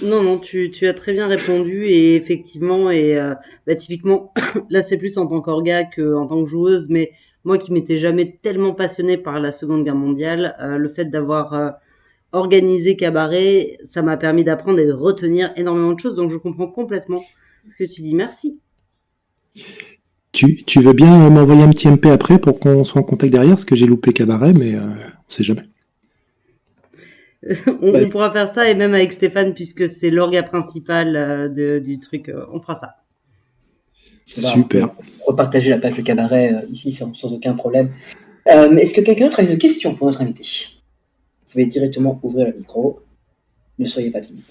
Non, tu as très bien répondu, et effectivement, typiquement, là c'est plus en tant qu'orga que en tant que joueuse, mais moi qui m'étais jamais tellement passionnée par la Seconde Guerre mondiale, le fait d'avoir organisé Cabaret, ça m'a permis d'apprendre et de retenir énormément de choses, donc je comprends complètement ce que tu dis. Merci.
Tu veux bien m'envoyer un petit MP après pour qu'on soit en contact derrière, parce que j'ai loupé Cabaret, mais on sait jamais.
On pourra faire ça, et même avec Stéphane, puisque c'est l'orga principal du truc, on fera ça.
Super.
Repartager la page de Cabaret ici sans aucun problème. Est-ce que quelqu'un d'autre a une question pour notre invité ? Vous pouvez directement ouvrir le micro. Ne soyez pas timide.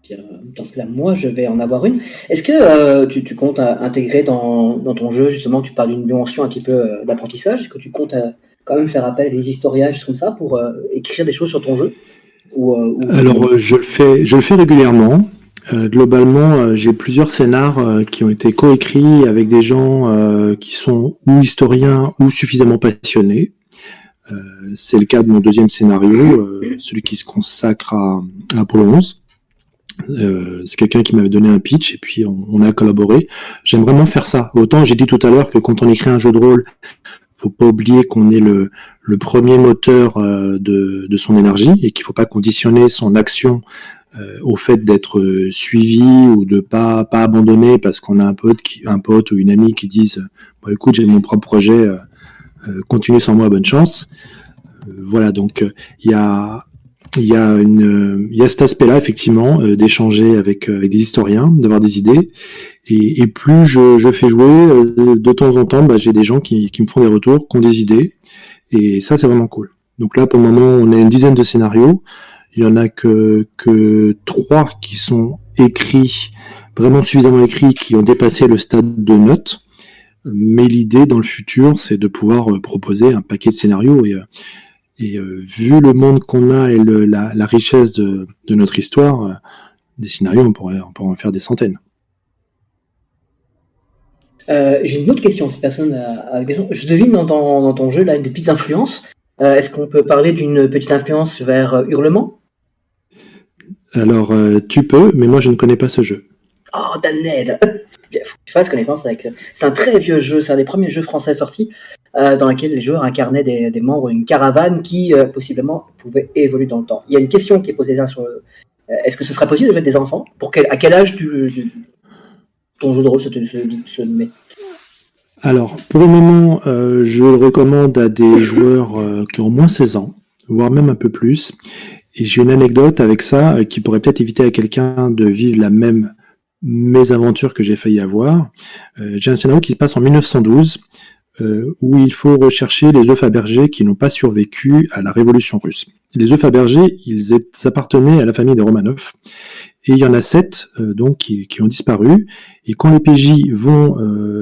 Bien, dans ce cas-là, moi, je vais en avoir une. Est-ce que tu comptes intégrer dans ton jeu, justement, tu parles d'une dimension un petit peu d'apprentissage, est-ce que tu comptes quand même faire appel à des historiens, juste comme ça, pour écrire des choses sur ton jeu ?
Alors, je le fais régulièrement. Globalement, j'ai plusieurs scénars qui ont été coécrits avec des gens qui sont ou historiens ou suffisamment passionnés. C'est le cas de mon deuxième scénario, celui qui se consacre à Apollo 11. C'est quelqu'un qui m'avait donné un pitch, et puis on a collaboré. J'aime vraiment faire ça. Autant j'ai dit tout à l'heure que quand on écrit un jeu de rôle, faut pas oublier qu'on est le premier moteur de son énergie, et qu'il faut pas conditionner son action au fait d'être suivi ou de pas abandonner parce qu'on a un pote ou une amie qui disent écoute, j'ai mon propre projet, continue sans moi, bonne chance. Voilà, donc il y a cet aspect-là, effectivement, d'échanger avec des historiens, d'avoir des idées, et plus je fais jouer, de temps en temps, j'ai des gens qui me font des retours, qui ont des idées, et ça, c'est vraiment cool. Donc là, pour le moment, on a une dizaine de scénarios. Il y en a que 3 qui sont écrits, vraiment suffisamment écrits, qui ont dépassé le stade de notes. Mais l'idée, dans le futur, c'est de pouvoir proposer un paquet de scénarios, et vu le monde qu'on a et la richesse de notre histoire, des scénarios, on pourrait en faire des centaines.
J'ai une autre question, si personne a une question. Je devine dans ton jeu là des petites influences. Est-ce qu'on peut parler d'une petite influence vers Hurlement ?
Alors, tu peux, mais moi je ne connais pas ce jeu.
Oh, damned! Il faut que tu fasses connaissance avec. C'est un très vieux jeu, c'est un des premiers jeux français sortis dans lequel les joueurs incarnaient des membres d'une caravane qui possiblement pouvaient évoluer dans le temps. Il y a une question qui est posée là sur est-ce que ce serait possible de mettre des enfants ? À quel âge ton jeu de rôle se met ?
Alors, pour le moment, je le recommande à des joueurs qui ont au moins 16 ans, voire même un peu plus. Et j'ai une anecdote avec ça qui pourrait peut-être éviter à quelqu'un de vivre la même mésaventure que j'ai failli avoir. J'ai un scénario qui se passe en 1912, où il faut rechercher les œufs Fabergé qui n'ont pas survécu à la Révolution russe. Les œufs Fabergé, ils appartenaient à la famille des Romanov, et il y en a 7 donc qui ont disparu. Et quand les PJ vont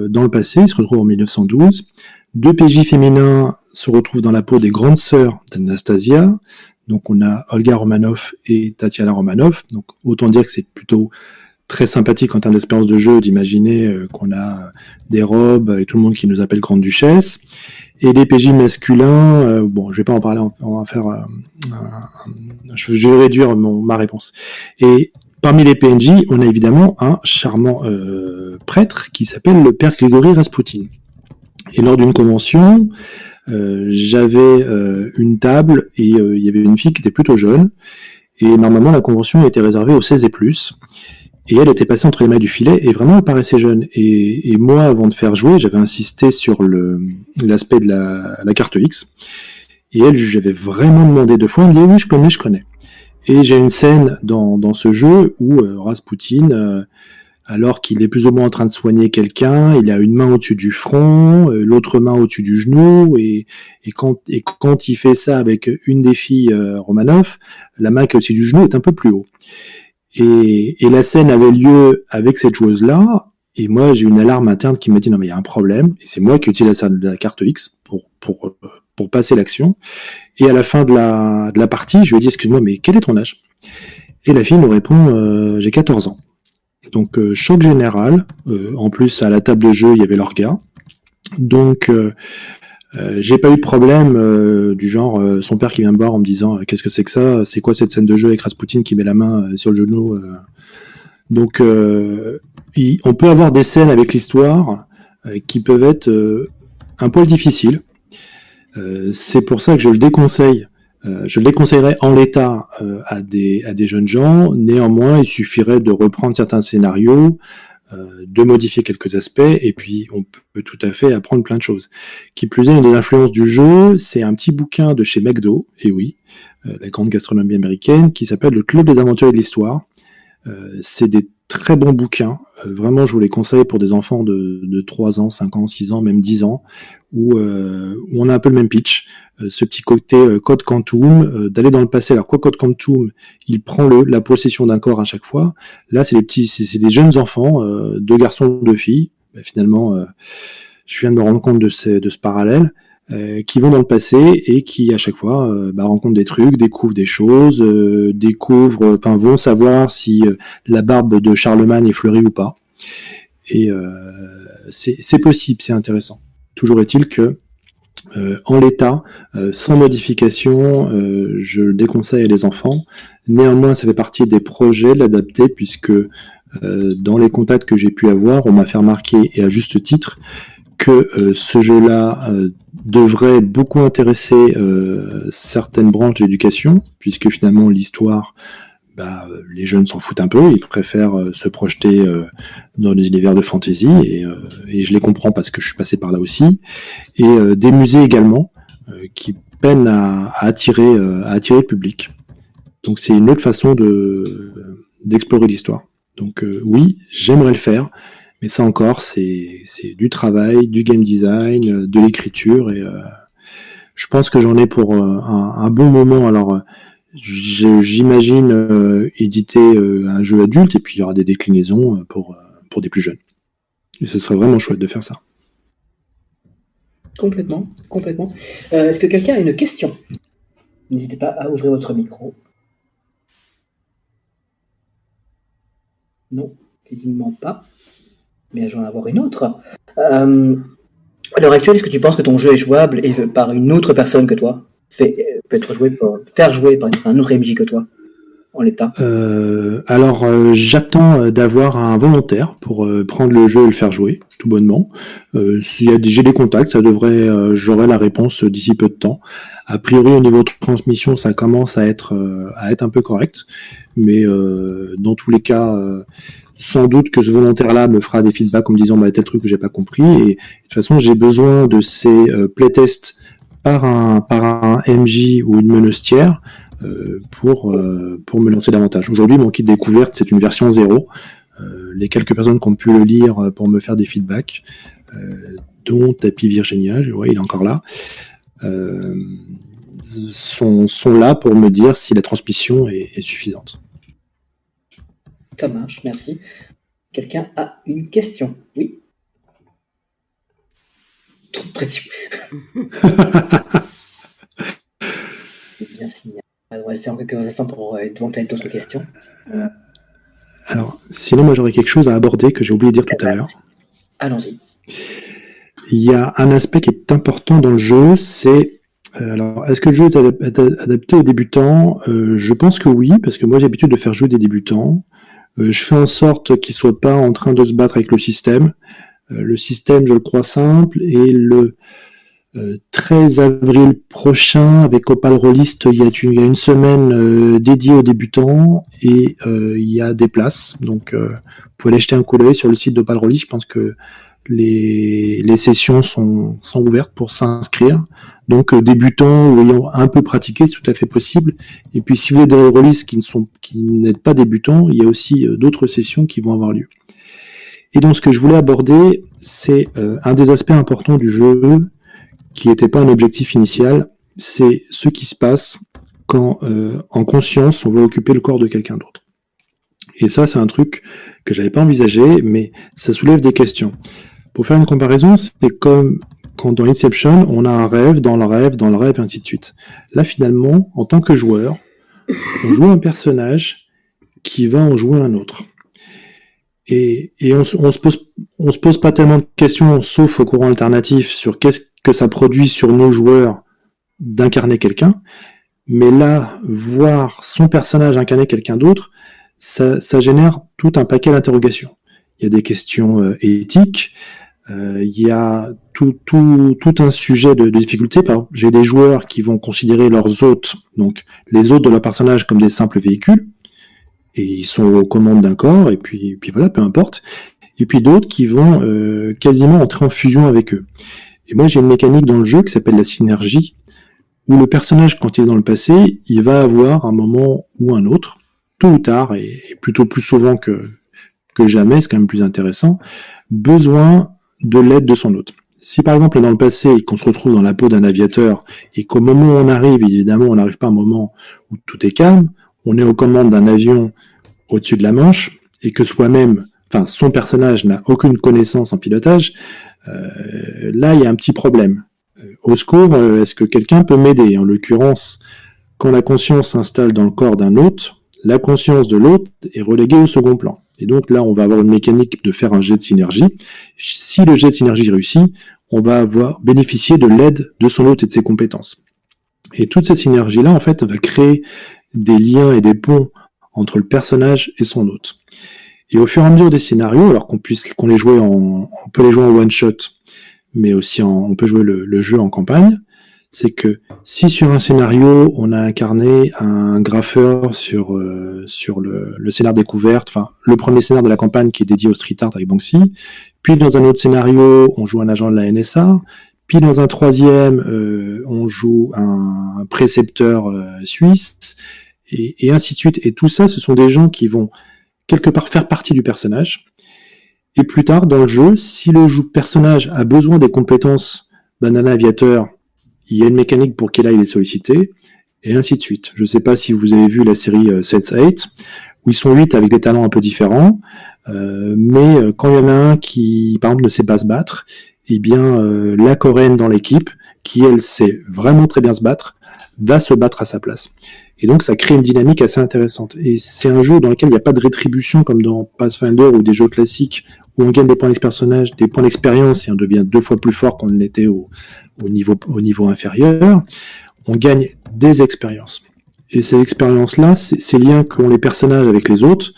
dans le passé, ils se retrouvent en 1912, 2 PJ féminins se retrouvent dans la peau des grandes sœurs d'Anastasia. Donc on a Olga Romanov et Tatiana Romanov. Donc autant dire que c'est plutôt très sympathique en termes d'expérience de jeu d'imaginer qu'on a des robes et tout le monde qui nous appelle Grande Duchesse. Et les PJ masculins, bon, je vais pas en parler, on va faire, je vais réduire ma réponse. Et parmi les PNJ, on a évidemment un charmant prêtre qui s'appelle le père Grégory Raspoutine. Et lors d'une convention, j'avais une table et il y avait une fille qui était plutôt jeune. Et normalement, la convention était réservée aux 16 et plus. Et elle était passée entre les mailles du filet et vraiment elle paraissait jeune. Et moi, avant de faire jouer, j'avais insisté sur l'aspect de la carte X. Et elle, j'avais vraiment demandé 2 fois. Elle me dit oui, je connais. Et j'ai une scène dans ce jeu où Raspoutine, alors qu'il est plus ou moins en train de soigner quelqu'un, il a une main au-dessus du front, l'autre main au-dessus du genou, et quand il fait ça avec une des filles Romanov, la main qui est au-dessus du genou est un peu plus haut. Et la scène avait lieu avec cette joueuse-là, et moi j'ai une alarme interne qui m'a dit non mais il y a un problème, et c'est moi qui utilise la carte X pour passer l'action. Et à la fin de la partie, je lui ai dit excuse-moi mais quel est ton âge ? Et la fille nous répond j'ai 14 ans. Donc choc général, en plus à la table de jeu il y avait l'orga, donc j'ai pas eu de problème du genre son père qui vient me voir en me disant qu'est-ce que c'est que ça, c'est quoi cette scène de jeu avec Raspoutine qui met la main sur le genou, donc on peut avoir des scènes avec l'histoire qui peuvent être un poil difficiles, c'est pour ça que je le déconseille. Je le déconseillerais en l'état à des jeunes gens. Néanmoins, il suffirait de reprendre certains scénarios, de modifier quelques aspects, et puis on peut tout à fait apprendre plein de choses. Qui plus est, une des influences du jeu, c'est un petit bouquin de chez McDo, et oui, la grande gastronomie américaine, qui s'appelle Le Club des aventuriers de l'histoire. C'est des très bons bouquins. Vraiment, je vous les conseille pour des enfants de 3 ans, 5 ans, 6 ans, même 10 ans, où on a un peu le même pitch. Ce petit côté Code Quantum, d'aller dans le passé. Alors quoi, Code Quantum, il prend la possession d'un corps à chaque fois. Là, c'est des jeunes enfants, 2 garçons, 2 filles. Ben, finalement, je viens de me rendre compte de ce parallèle, qui vont dans le passé et qui à chaque fois rencontrent des trucs, découvrent des choses, vont savoir si la barbe de Charlemagne est fleurie ou pas. Et c'est possible, c'est intéressant. Toujours est-il que en l'état, sans modification, je le déconseille à les enfants. Néanmoins, ça fait partie des projets de l'adapter, puisque dans les contacts que j'ai pu avoir, on m'a fait remarquer, et à juste titre, que ce jeu-là devrait beaucoup intéresser certaines branches d'éducation, puisque finalement l'histoire, les jeunes s'en foutent un peu, ils préfèrent se projeter dans des univers de fantasy, et je les comprends parce que je suis passé par là aussi, et des musées également qui peinent à attirer le public. Donc c'est une autre façon d'explorer l'histoire. Donc oui, j'aimerais le faire, mais ça encore, c'est du travail, du game design, de l'écriture, et je pense que j'en ai pour un bon moment. Alors j'imagine éditer un jeu adulte, et puis il y aura des déclinaisons pour des plus jeunes. Et ce serait vraiment chouette de faire ça.
Complètement. Est-ce que quelqu'un a une question ? N'hésitez pas à ouvrir votre micro. Non, quasiment pas. Mais je vais en avoir une autre. À l'heure actuelle, est-ce que tu penses que ton jeu est jouable et par une autre personne que toi peut être joué faire jouer par un autre MJ que toi en l'état?
Alors j'attends d'avoir un volontaire pour prendre le jeu et le faire jouer tout bonnement. J'ai des contacts, j'aurai la réponse d'ici peu de temps. A priori au niveau de transmission, ça commence à être un peu correct, mais dans tous les cas, sans doute que ce volontaire-là me fera des feedbacks en me disant tel truc que j'ai pas compris. Et de toute façon, j'ai besoin de ces playtests par un MJ ou une meneuse tiers pour me lancer davantage. Aujourd'hui, mon kit découverte, c'est une version 0. Les quelques personnes qui ont pu le lire pour me faire des feedbacks, dont Tapi Virginia, il est encore là, sont là pour me dire si la transmission est suffisante.
Ça marche, merci. Quelqu'un a une question? Oui. Trop de pression. Bien signé. On va le faire en quelques instants pour devant que tu as d'autres questions.
Alors, sinon, moi j'aurais quelque chose à aborder que j'ai oublié de dire tout à l'heure.
Allons-y.
Il y a un aspect qui est important dans le jeu, c'est alors, est-ce que le jeu est adapté aux débutants? Je pense que oui, parce que moi j'ai l'habitude de faire jouer des débutants. Je fais en sorte qu'ils ne soient pas en train de se battre avec le système. Le système, je le crois simple, et le 13 avril prochain, avec Opal Rollist, il y a une semaine dédiée aux débutants, et il y a des places. Donc, vous pouvez aller jeter un coup d'œil sur le site d'Opal Rollist. Je pense que les sessions sont ouvertes pour s'inscrire. Donc, débutants ou ayant un peu pratiqué, c'est tout à fait possible. Et puis, si vous êtes des releases qui n'êtes pas débutants, il y a aussi d'autres sessions qui vont avoir lieu. Et donc, ce que je voulais aborder, c'est un des aspects importants du jeu, qui n'était pas un objectif initial, c'est ce qui se passe quand, en conscience, on va occuper le corps de quelqu'un d'autre. Et ça, c'est un truc que j'avais pas envisagé, mais ça soulève des questions. Pour faire une comparaison, c'est comme quand dans Inception, on a un rêve, dans le rêve, dans le rêve, et ainsi de suite. Là, finalement, en tant que joueur, on joue un personnage qui va en jouer un autre. Et on se pose pas tellement de questions, sauf au courant alternatif, sur qu'est-ce que ça produit sur nos joueurs d'incarner quelqu'un. Mais là, voir son personnage incarner quelqu'un d'autre, ça génère tout un paquet d'interrogations. Il y a des questions éthiques, il y a tout un sujet de difficulté. Par exemple, j'ai des joueurs qui vont considérer leurs hôtes, donc les hôtes de leur personnage, comme des simples véhicules, et ils sont aux commandes d'un corps, et puis voilà, peu importe. Et puis d'autres qui vont quasiment entrer en fusion avec eux. Et moi, j'ai une mécanique dans le jeu qui s'appelle la synergie, où le personnage, quand il est dans le passé, il va avoir un moment ou un autre, tôt ou tard, et plutôt plus souvent que jamais, c'est quand même plus intéressant, besoin de l'aide de son hôte. Si par exemple dans le passé, qu'on se retrouve dans la peau d'un aviateur, et qu'au moment où on arrive, évidemment on n'arrive pas à un moment où tout est calme, on est aux commandes d'un avion au-dessus de la Manche, et que son personnage n'a aucune connaissance en pilotage, là il y a un petit problème. Au secours, est-ce que quelqu'un peut m'aider? En l'occurrence, quand la conscience s'installe dans le corps d'un hôte, la conscience de l'hôte est reléguée au second plan. Et donc là, on va avoir une mécanique de faire un jet de synergie. Si le jet de synergie réussit, on va bénéficier de l'aide de son hôte et de ses compétences. Et toute cette synergie-là, en fait, va créer des liens et des ponts entre le personnage et son hôte. Et au fur et à mesure des scénarios, alors qu'on peut les jouer on peut les jouer en one-shot, mais aussi on peut jouer le jeu en campagne, c'est que si sur un scénario, on a incarné un graffeur sur le scénar découverte, enfin le premier scénar de la campagne qui est dédié au street art avec Banksy, puis dans un autre scénario, on joue un agent de la NSA, puis dans un troisième, on joue un précepteur suisse, et ainsi de suite. Et tout ça, ce sont des gens qui vont quelque part faire partie du personnage. Et plus tard, dans le jeu, si le personnage a besoin des compétences Banana Aviateur, il y a une mécanique pour qu'il aille les solliciter, et ainsi de suite. Je ne sais pas si vous avez vu la série Sets 8, où ils sont 8 avec des talents un peu différents, mais quand il y en a un qui, par exemple, ne sait pas se battre, eh bien, la coréenne dans l'équipe, qui elle sait vraiment très bien se battre, va se battre à sa place. Et donc, ça crée une dynamique assez intéressante. Et c'est un jeu dans lequel il n'y a pas de rétribution, comme dans Pathfinder ou des jeux classiques, où on gagne des points d'expérience, des points d'expérience, et on devient 2 fois plus fort qu'on l'était au niveau inférieur. On gagne des expériences. Et ces expériences-là, ces liens qu'ont les personnages avec les autres,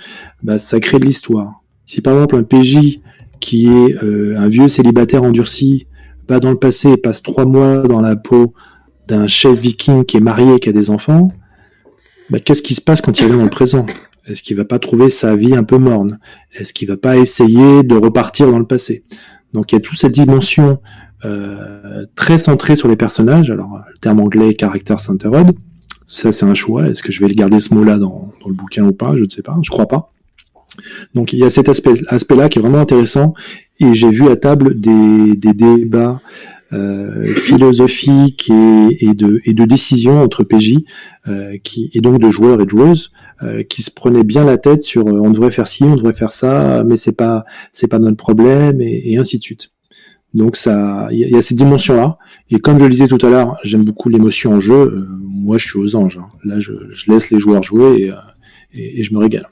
ça crée de l'histoire. Si par exemple un PJ qui est un vieux célibataire endurci va dans le passé et passe 3 mois dans la peau d'un chef viking qui est marié et qui a des enfants, qu'est-ce qui se passe quand il revient dans le présent? Est-ce qu'il va pas trouver sa vie un peu morne? Est-ce qu'il va pas essayer de repartir dans le passé? Donc il y a toute cette dimension très centrée sur les personnages. Alors le terme anglais character centered, ça c'est un choix. Est-ce que je vais le garder ce mot-là dans le bouquin ou pas? Je ne sais pas, je crois pas. Donc il y a cet aspect-là qui est vraiment intéressant. Et j'ai vu à table des débats philosophiques et de décisions entre PJ et donc de joueurs et de joueuses qui se prenaient bien la tête sur on devrait faire ci, on devrait faire ça, mais c'est pas notre problème et ainsi de suite. Donc ça, il y a cette dimension-là. Et comme je le disais tout à l'heure, j'aime beaucoup l'émotion en jeu. Moi, je suis aux anges. Hein. Là, je laisse les joueurs jouer et je me régale.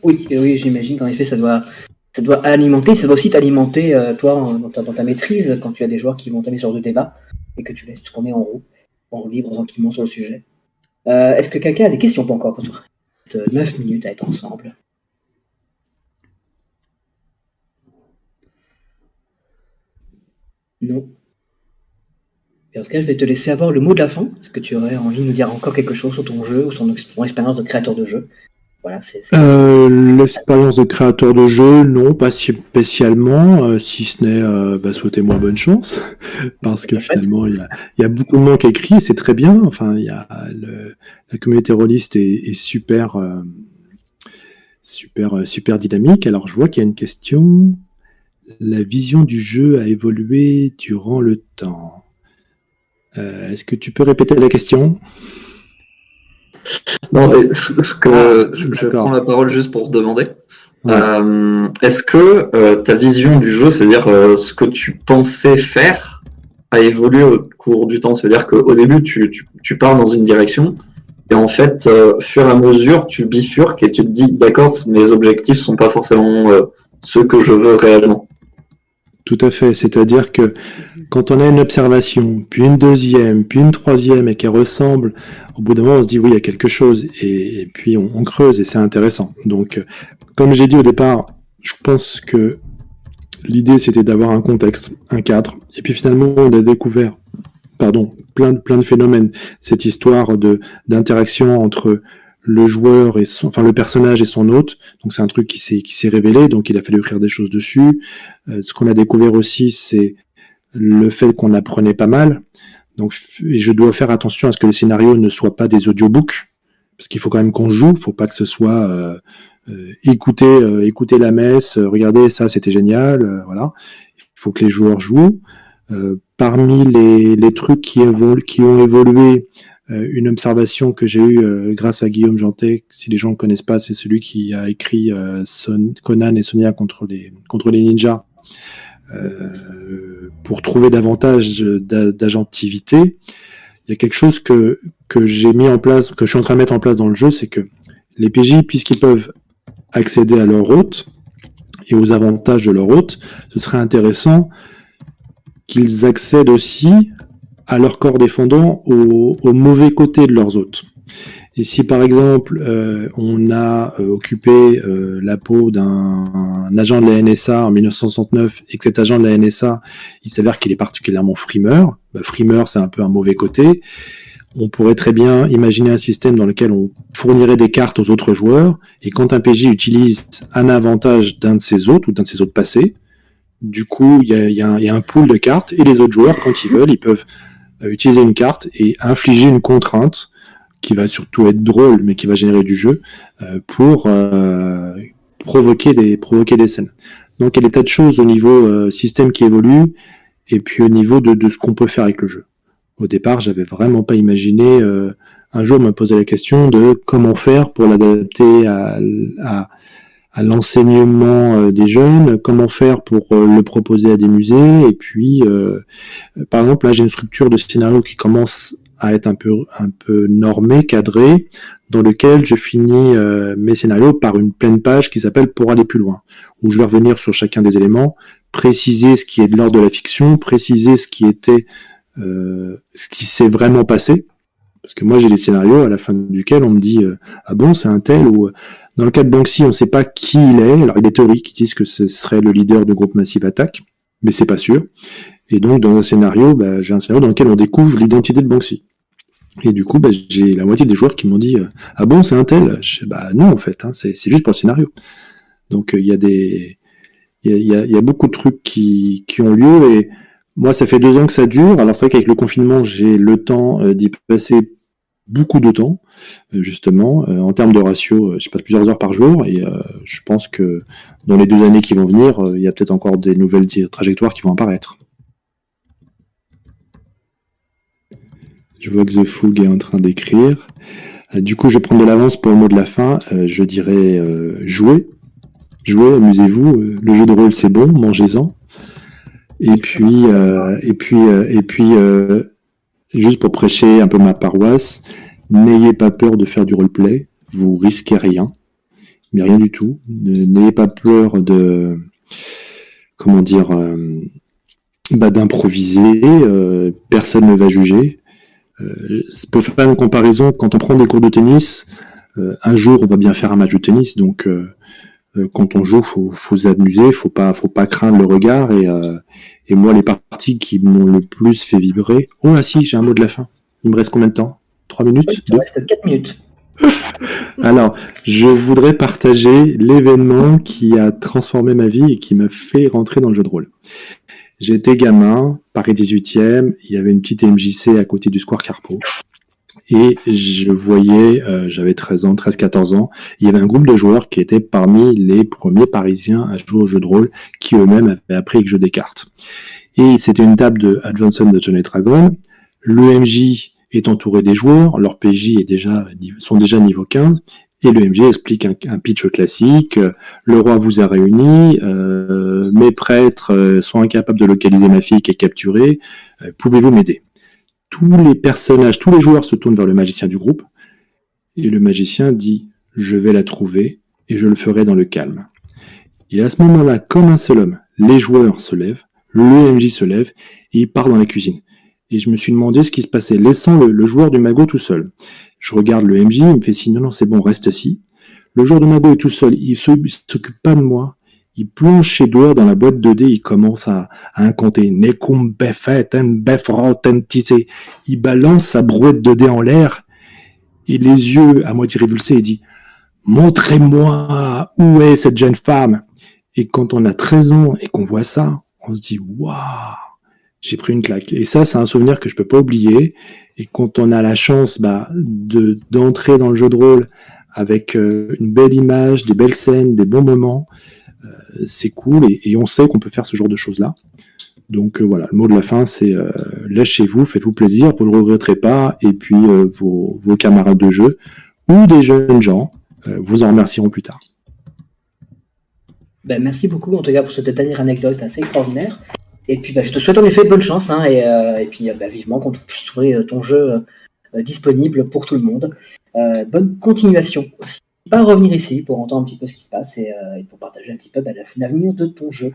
Oui, j'imagine qu'en effet, ça doit alimenter, ça doit aussi t'alimenter, toi, dans ta maîtrise, quand tu as des joueurs qui vont taper sur de débat et que tu laisses tourner en roue libre tranquillement sur le sujet. Est-ce que quelqu'un a des questions? Pas encore. 9 minutes à être ensemble. Non. Et en tout cas, je vais te laisser avoir le mot de la fin. Est-ce que tu aurais envie de nous dire encore quelque chose sur ton jeu ou sur ton expérience de créateur de jeu? Voilà,
l'expérience de créateur de jeu, non, pas spécialement, si ce n'est souhaitez-moi bonne chance, parce que finalement il y a beaucoup de monde qui écrit, et c'est très bien. Enfin, la communauté rôliste est super dynamique. Alors je vois qu'il y a une question. La vision du jeu a évolué durant le temps. Est-ce que tu peux répéter la question?
Non, je prends la parole juste pour te demander. Ouais. Est-ce que ta vision du jeu, c'est-à-dire ce que tu pensais faire, a évolué au cours du temps? C'est-à-dire qu'au début, tu pars dans une direction, et en fait, fur et à mesure, tu bifurques et tu te dis, d'accord, mes objectifs sont pas forcément ceux que je veux réellement.
Tout à fait, c'est-à-dire que quand on a une observation, puis une deuxième, puis une troisième, et qu'elle ressemble, au bout d'un moment, on se dit oui, il y a quelque chose, et puis on creuse, et c'est intéressant. Donc, comme j'ai dit au départ, je pense que l'idée, c'était d'avoir un contexte, un cadre, et puis finalement, on a découvert, plein de phénomènes, cette histoire d'interaction entre le joueur et le personnage et son hôte. Donc c'est un truc qui s'est révélé, donc il a fallu écrire des choses dessus. Ce qu'on a découvert aussi, c'est le fait qu'on apprenait pas mal. Donc et je dois faire attention à ce que le scénario ne soit pas des audiobooks, parce qu'il faut quand même qu'on joue. Il faut pas que ce soit écouter la messe, regardez ça, c'était génial. Voilà. Il faut que les joueurs jouent. Parmi les trucs qui ont évolué. Une observation que j'ai eue grâce à Guillaume Jantet, si les gens ne connaissent pas, c'est celui qui a écrit Conan et Sonia contre les ninjas, pour trouver davantage d'agentivité. Il y a quelque chose que j'ai mis en place, que je suis en train de mettre en place dans le jeu, c'est que les PJ, puisqu'ils peuvent accéder à leur hôte et aux avantages de leur hôte, ce serait intéressant qu'ils accèdent aussi à leur corps défendant au mauvais côté de leurs hôtes. Et si par exemple on a occupé la peau d'un agent de la NSA en 1969 et que cet agent de la NSA, il s'avère qu'il est particulièrement frimeur, frimeur c'est un peu un mauvais côté, on pourrait très bien imaginer un système dans lequel on fournirait des cartes aux autres joueurs, et quand un PJ utilise un avantage d'un de ses hôtes ou d'un de ses hôtes passés, du coup il y a un pool de cartes, et les autres joueurs, quand ils veulent, ils peuvent utiliser une carte et infliger une contrainte qui va surtout être drôle mais qui va générer du jeu pour provoquer des scènes. Donc il y a des tas de choses au niveau système qui évolue et puis au niveau de ce qu'on peut faire avec le jeu. Au départ, j'avais vraiment pas imaginé, un jour on m'a posé la question de comment faire pour l'adapter à l'enseignement des jeunes, comment faire pour le proposer à des musées, et puis par exemple là j'ai une structure de scénario qui commence à être un peu normée, cadrée, dans lequel je finis mes scénarios par une pleine page qui s'appelle Pour aller plus loin, où je vais revenir sur chacun des éléments, préciser ce qui est de l'ordre de la fiction, préciser ce qui s'est vraiment passé, parce que moi j'ai des scénarios à la fin duquel on me dit ah bon c'est un tel, ou dans le cas de Banksy on ne sait pas qui il est. Alors il y a des théories qui disent que ce serait le leader du groupe Massive Attack, mais c'est pas sûr. Et donc, dans un scénario, j'ai un scénario dans lequel on découvre l'identité de Banksy. Et du coup, j'ai la moitié des joueurs qui m'ont dit ah bon, c'est un tel. Non, en fait, c'est juste pour le scénario. Donc, il y a beaucoup de trucs qui ont lieu. Et moi, ça fait 2 ans que ça dure. Alors, c'est vrai qu'avec le confinement, j'ai le temps d'y passer beaucoup de temps, justement. En termes de ratio, je passe plusieurs heures par jour. Et je pense que dans les 2 années qui vont venir, il y a peut-être encore des nouvelles trajectoires qui vont apparaître. Je vois que The Fog est en train d'écrire. Du coup, je vais prendre de l'avance pour le mot de la fin. Je dirais jouez. Jouez, amusez-vous. Le jeu de rôle, c'est bon, mangez-en. Et puis, juste pour prêcher un peu ma paroisse, n'ayez pas peur de faire du roleplay. Vous risquez rien, mais rien du tout. N'ayez pas peur de, d'improviser. Personne ne va juger. Pour faire une comparaison, quand on prend des cours de tennis, un jour on va bien faire un match de tennis, donc quand on joue, faut s'amuser, faut pas craindre le regard. Et moi, les parties qui m'ont le plus fait vibrer. Oh là, si, j'ai un mot de la fin. Il me reste combien de temps? 3 minutes?
Oui, il reste 4 minutes.
Alors, je voudrais partager l'événement qui a transformé ma vie et qui m'a fait rentrer dans le jeu de rôle. J'étais gamin, Paris 18e, il y avait une petite MJC à côté du Square Carpeau. Et je voyais, j'avais 13-14 ans, il y avait un groupe de joueurs qui étaient parmi les premiers Parisiens à jouer au jeu de rôle, qui eux-mêmes avaient appris avec jeu des cartes. Et c'était une table de Advanced Dungeons & Dragons. Le MJ est entouré des joueurs, leur PJ sont déjà niveau 15, et le MJ explique un pitch classique. Le roi vous a réunis, mes prêtres sont incapables de localiser ma fille qui est capturée, pouvez-vous m'aider? Tous les joueurs se tournent vers le magicien du groupe, et le magicien dit « Je vais la trouver, et je le ferai dans le calme ». Et à ce moment-là, comme un seul homme, les joueurs se lèvent, le MJ se lève, et il part dans la cuisine. Et je me suis demandé ce qui se passait, laissant le joueur du magot tout seul. Je regarde le MJ, il me fait signe « Non, c'est bon, reste assis ». Le joueur du magot est tout seul, il s'occupe pas de moi. Il plonge ses doigts dans la boîte 2D, il commence à incanter. Il balance sa brouette 2D en l'air, et les yeux à moitié révulsés, il dit « Montrez-moi où est cette jeune femme ?» Et quand on a 13 ans et qu'on voit ça, on se dit « Waouh !» J'ai pris une claque. Et ça, c'est un souvenir que je peux pas oublier. Et quand on a la chance d'entrer dans le jeu de rôle avec une belle image, des belles scènes, des bons moments, c'est cool et on sait qu'on peut faire ce genre de choses-là. Donc voilà, le mot de la fin, c'est lâchez-vous, faites-vous plaisir, vous ne le regretterez pas, et puis vos camarades de jeu ou des jeunes gens vous en remercieront plus tard.
Merci beaucoup en tout cas pour cette dernière anecdote assez extraordinaire. Et puis je te souhaite en effet bonne chance, hein, et puis vivement qu'on puisse trouver ton jeu disponible pour tout le monde. Bonne continuation aussi. Pas revenir ici pour entendre un petit peu ce qui se passe et pour partager un petit peu l'avenir de ton jeu.